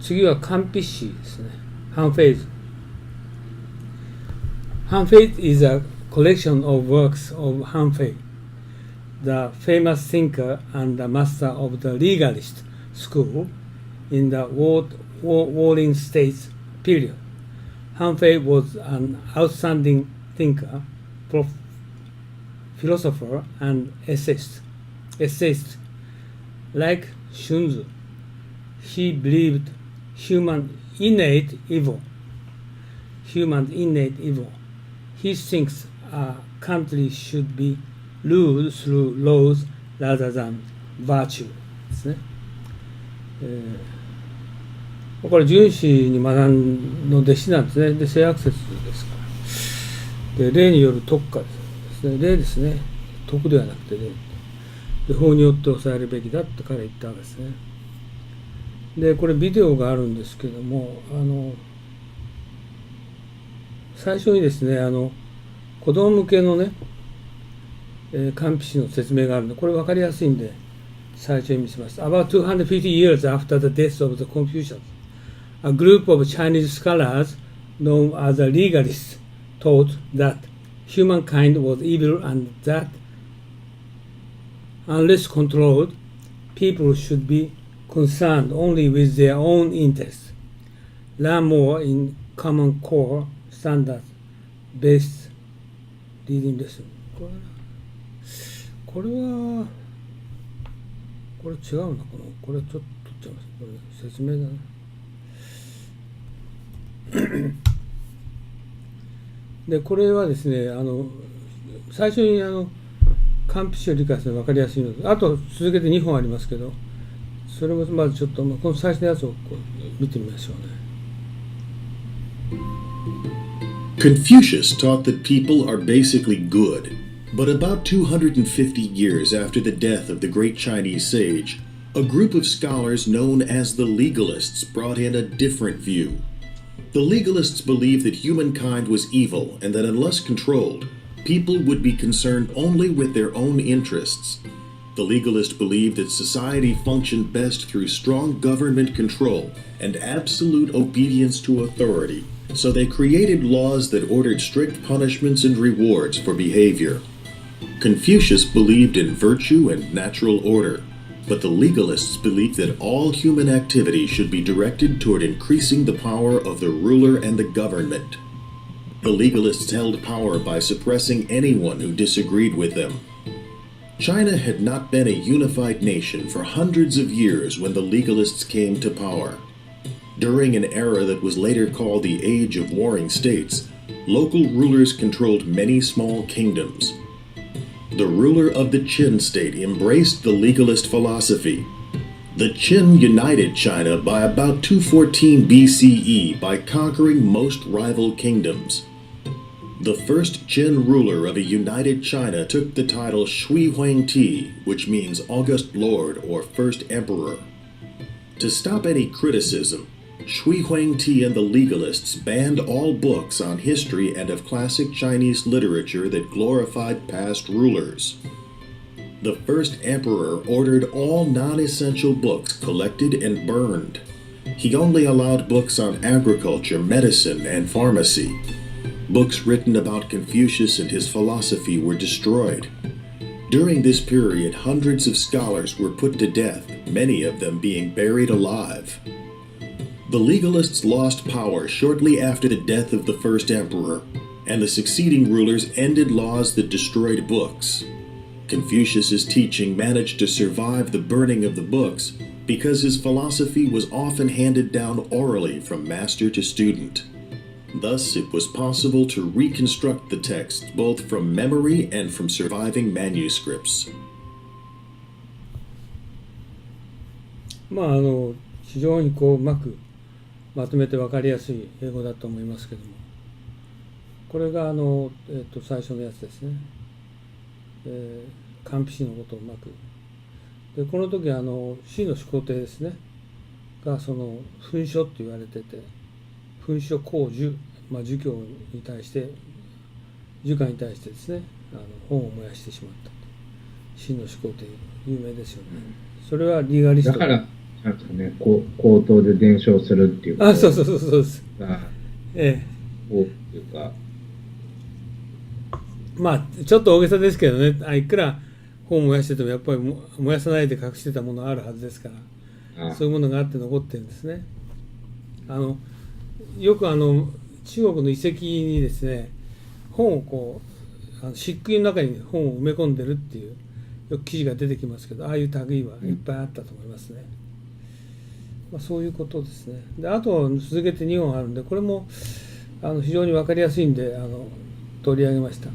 次は韓非子ですね。ハンフェイズ。ハンフェイズ is a collection of works of Han Fei, the famous thinker and the master of the legalist school in the Warring States period. Han Fei was an outstanding thinker, philosopher, and essayist. Like Shunzu, he believed human innate evil. He thinks a country should be ruled through laws rather than virtue ですね。これ荀子に学んの弟子なんですね。で、性悪説ですから。で、霊による特化ですね。霊ですね。徳ではなくて霊。で、法によって抑えるべきだって彼は言ったわけですね。で、これビデオがあるんですけども、最初にですね、子供向けのね、韓非子の説明があるので、これ分かりやすいんで、最初に見せます。About 250 years after the death of the Confucius, a group of Chinese scholars known as the legalists taught that humankind was evil and that, unless controlled, people should be concerned only with their own interests. Learn more in Common Core Standards-based reading lesson. これ違うのかな。これちょっと取っちゃいます。これ説明だな。で、これはですね、最初に韓非子を理解するの分かりやすいので、あと続けて2本ありますけど、それもまずちょっと、この最初のやつをこう見てみましょうね。Confucius taught that people are basically good, but about 250 years after the death of the great Chinese sage, a group of scholars known as the legalists brought in a different view. The legalists believed that humankind was evil and that unless controlled, people would be concerned only with their own interests. The legalists believed that society functioned best through strong government control and absolute obedience to authority. So they created laws that ordered strict punishments and rewards for behavior. Confucius believed in virtue and natural order, but the legalists believed that all human activity should be directed toward increasing the power of the ruler and the government. The legalists held power by suppressing anyone who disagreed with them. China had not been a unified nation for hundreds of years when the legalists came to power. During an era that was later called the Age of Warring States, local rulers controlled many small kingdoms. The ruler of the Qin state embraced the legalist philosophy. The Qin united China by about 214 BCE by conquering most rival kingdoms. The first Qin ruler of a united China took the title Shui Huangti, which means August Lord or First Emperor. To stop any criticism, Shui Huangti and the legalists banned all books on history and of classic Chinese literature that glorified past rulers. The first emperor ordered all non-essential books collected and burned. He only allowed books on agriculture, medicine, and pharmacy. Books written about Confucius and his philosophy were destroyed. During this period, hundreds of scholars were put to death, many of them being buried alive. The legalists lost power shortly after the death of the first emperor, and the succeeding rulers ended laws that destroyed books. Confucius's teaching managed to survive the burning of the books because his philosophy was often handed down orally from master to student. Thus, it was possible to reconstruct the texts both from memory and from surviving manuscripts. 非常にうまくまとめて分かりやすい英語だと思いますけども、これが最初のやつですね。韓非子のことをうまく。で、この時秦の始皇帝ですねがその焚書って言われてて、焚書公儒、儒教に対して儒家に対してですね、本を燃やしてしまった。秦の始皇帝有名ですよね。それはリーガリスト。だからなんですかね、口頭で伝承するっていうことそうです。がえ多いっていうか、ちょっと大げさですけどね、いくら本を燃やしててもやっぱり燃やさないで隠してたものがあるはずですから、そういうものがあって残ってるんですね。よく中国の遺跡にですね、本を漆喰の中に本を埋め込んでるっていうよく記事が出てきますけど、ああいう類はいっぱいあったと思いますね。そういうことですね。で、あと続けて2本あるんで、これも非常に分かりやすいんで取り上げました。